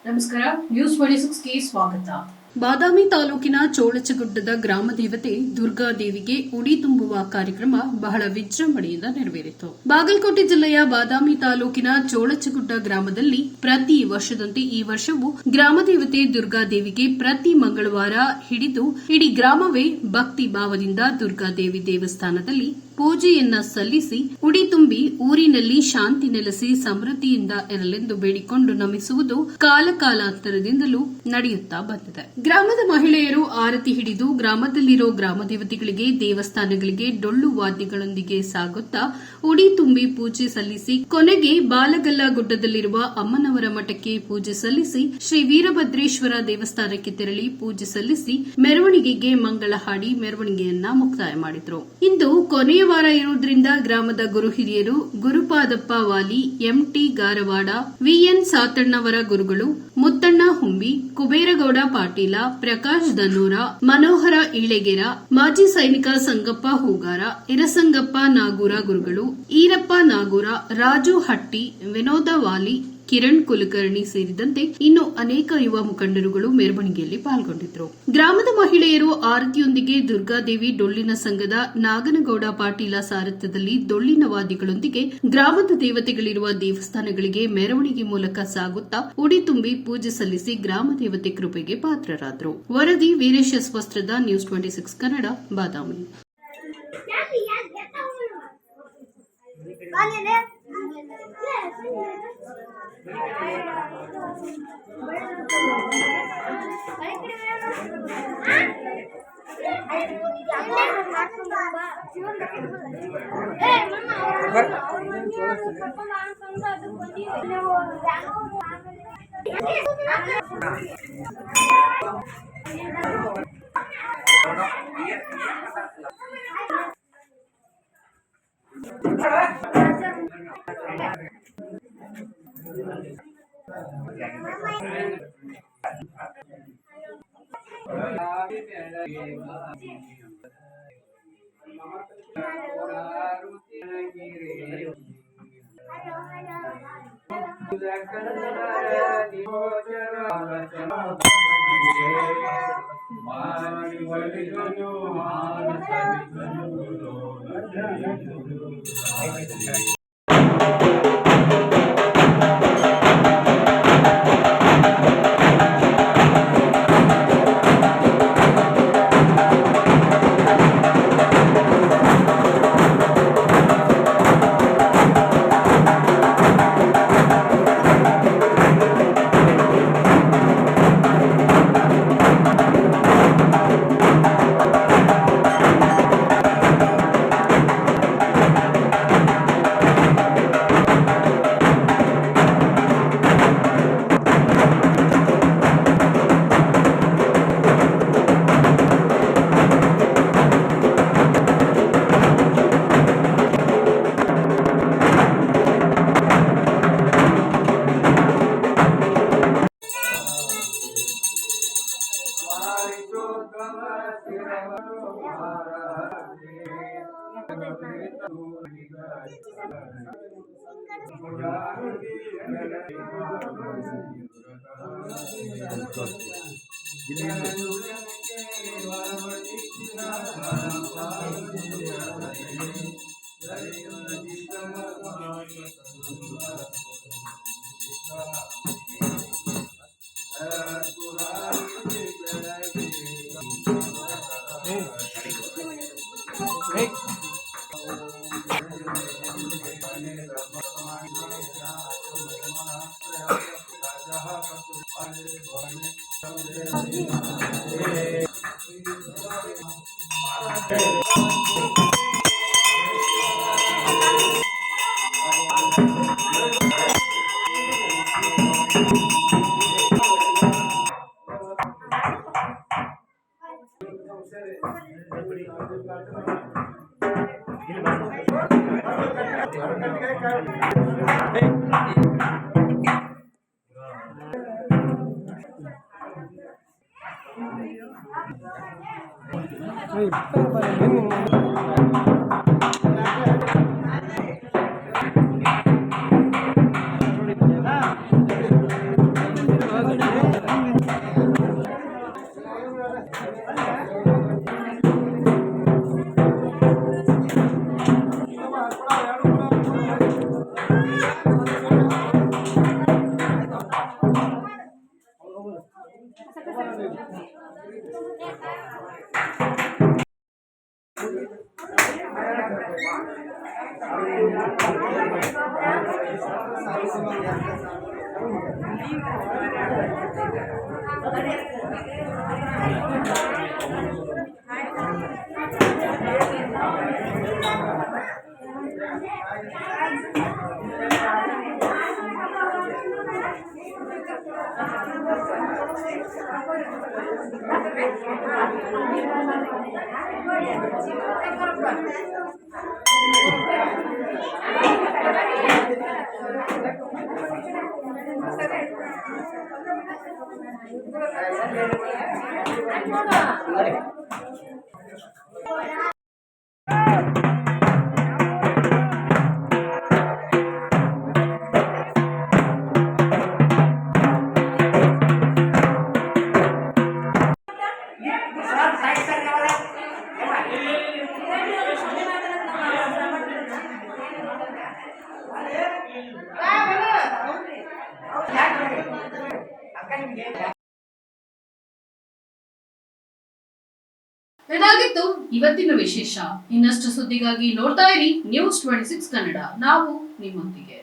ನಮಸ್ಕಾರ, ನ್ಯೂಸ್ 26ಗೆ ಸ್ವಾಗತ. ಬಾದಾಮಿ ತಾಲೂಕಿನ ಚೋಳಚಗುಡ್ಡದ ಗ್ರಾಮ ದೇವತೆ ದುರ್ಗಾದೇವಿಗೆ ಉಡಿ ತುಂಬುವ ಕಾರ್ಯಕ್ರಮ ಬಹಳ ವಿಜೃಂಭಣೆಯಿಂದ ನೆರವೇರಿತು. ಬಾಗಲಕೋಟೆ ಜಿಲ್ಲೆಯ ಬಾದಾಮಿ ತಾಲೂಕಿನ ಚೋಳಚಗುಡ್ಡ ಗ್ರಾಮದಲ್ಲಿ ಪ್ರತಿ ವರ್ಷದಂತೆ ಈ ವರ್ಷವೂ ಗ್ರಾಮದೇವತೆ ದುರ್ಗಾದೇವಿಗೆ ಪ್ರತಿ ಮಂಗಳವಾರ ಹಿಡಿದು ಇಡೀ ಗ್ರಾಮವೇ ಭಕ್ತಿ ಭಾವದಿಂದ ದುರ್ಗಾದೇವಿ ದೇವಸ್ಥಾನದಲ್ಲಿ ಪೂಜೆಯನ್ನ ಸಲ್ಲಿಸಿ ಉಡಿ ತುಂಬಿ ಊರಿನಲ್ಲಿ ಶಾಂತಿ ನೆಲೆಸಿ ಸಮೃದ್ಧಿಯಿಂದ ಇರಲೆಂದು ಬೇಡಿಕೊಂಡು ನಮಿಸುವುದು ಕಾಲಾಂತರದಿಂದಲೂ ನಡೆಯುತ್ತಾ ಬಂದಿದೆ. ಗ್ರಾಮದ ಮಹಿಳೆಯರು ಆರತಿ ಹಿಡಿದು ಗ್ರಾಮದಲ್ಲಿರೋ ಗ್ರಾಮದೇವತೆಗಳಿಗೆ ದೇವಸ್ಥಾನಗಳಿಗೆ ಡೊಳ್ಳು ವಾದ್ಯಗಳೊಂದಿಗೆ ಸಾಗುತ್ತಾ ಉಡಿ ತುಂಬಿ ಪೂಜೆ ಸಲ್ಲಿಸಿ ಕೊನೆಗೆ ಬಾಲಗಲ್ಲ ಗುಡ್ಡದಲ್ಲಿರುವ ಅಮ್ಮನವರ ಮಠಕ್ಕೆ ಪೂಜೆ ಸಲ್ಲಿಸಿ ಶ್ರೀ ವೀರಭದ್ರೇಶ್ವರ ದೇವಸ್ಥಾನಕ್ಕೆ ತೆರಳಿ ಪೂಜೆ ಸಲ್ಲಿಸಿ ಮೆರವಣಿಗೆಗೆ ಮಂಗಳ ಹಾಡಿ ಮೆರವಣಿಗೆಯನ್ನ ಮುಕ್ತಾಯ ಮಾಡಿದ್ರು. ಇಂದು ಕೊನೆಯ ವಾರ ಇರುವುದರಿಂದ ಗ್ರಾಮದ ಗುರು ಹಿರಿಯರು ಗುರುಪಾದಪ್ಪ ವಾಲಿ, ಎಂಟಿ ಗಾರವಾಡ, ವಿಎನ್ ಸಾತಣ್ಣವರ ಗುರುಗಳು, ಮುತ್ತಣ್ಣ ಹುಂಬಿ, ಕುಬೇರಗೌಡ ಪಾಟೀಲ, ಪ್ರಕಾಶ್ ದನ್ನೂರ, ಮನೋಹರ ಈಳೆಗೆರ, ಮಾಜಿ ಸೈನಿಕ ಸಂಗಪ್ಪ ಹೂಗಾರ, ಇರಸಂಗಪ್ಪ ನಾಗೂರ ಗುರುಗಳು, ಈರಪ್ಪ ನಾಗೂರ, ರಾಜು ಹಟ್ಟಿ, ವಿನೋದ ವಾಲಿ, ಕಿರಣ್ ಕುಲಕರ್ಣಿ ಸೇರಿದಂತೆ ಇನ್ನು ಅನೇಕ ಯುವ ಮುಖಂಡರುಗಳು ಮೆರವಣಿಗೆಯಲ್ಲಿ ಪಾಲ್ಗೊಂಡಿದ್ದರು. ಗ್ರಾಮದ ಮಹಿಳೆಯರು ಆರತಿಯೊಂದಿಗೆ ದುರ್ಗಾದೇವಿ ಡೊಳ್ಳಿನ ಸಂಘದ ನಾಗನಗೌಡ ಪಾಟೀಲ ಸಾರಥ್ಯದಲ್ಲಿ ಡೊಳ್ಳಿನ ವಾದ್ಯಗಳೊಂದಿಗೆ ಗ್ರಾಮದ ದೇವತೆಗಳಿರುವ ದೇವಸ್ಥಾನಗಳಿಗೆ ಮೆರವಣಿಗೆ ಮೂಲಕ ಸಾಗುತ್ತಾ ಉಡಿ ತುಂಬಿ ಪೂಜೆ ಸಲ್ಲಿಸಿ ಗ್ರಾಮ ದೇವತೆ ಕೃಪೆಗೆ ಪಾತ್ರರಾದರು. ವರದಿ ವೀರೇಶ ವಸ್ತ್ರದ ನ್ಯೂಸ್ 26 ಕನ್ನಡ, ಬಾದಾಮಿ. ಇದಾಗಿತ್ತು ಇವತ್ತಿನ ವಿಶೇಷ. ಇನ್ನಷ್ಟು ಸುದ್ದಿಗಾಗಿ ನೋಡ್ತಾ ಇರಿ ನ್ಯೂಸ್ 26 ಕನ್ನಡ. ನಾವು ನಿಮ್ಮೊಂದಿಗೆ.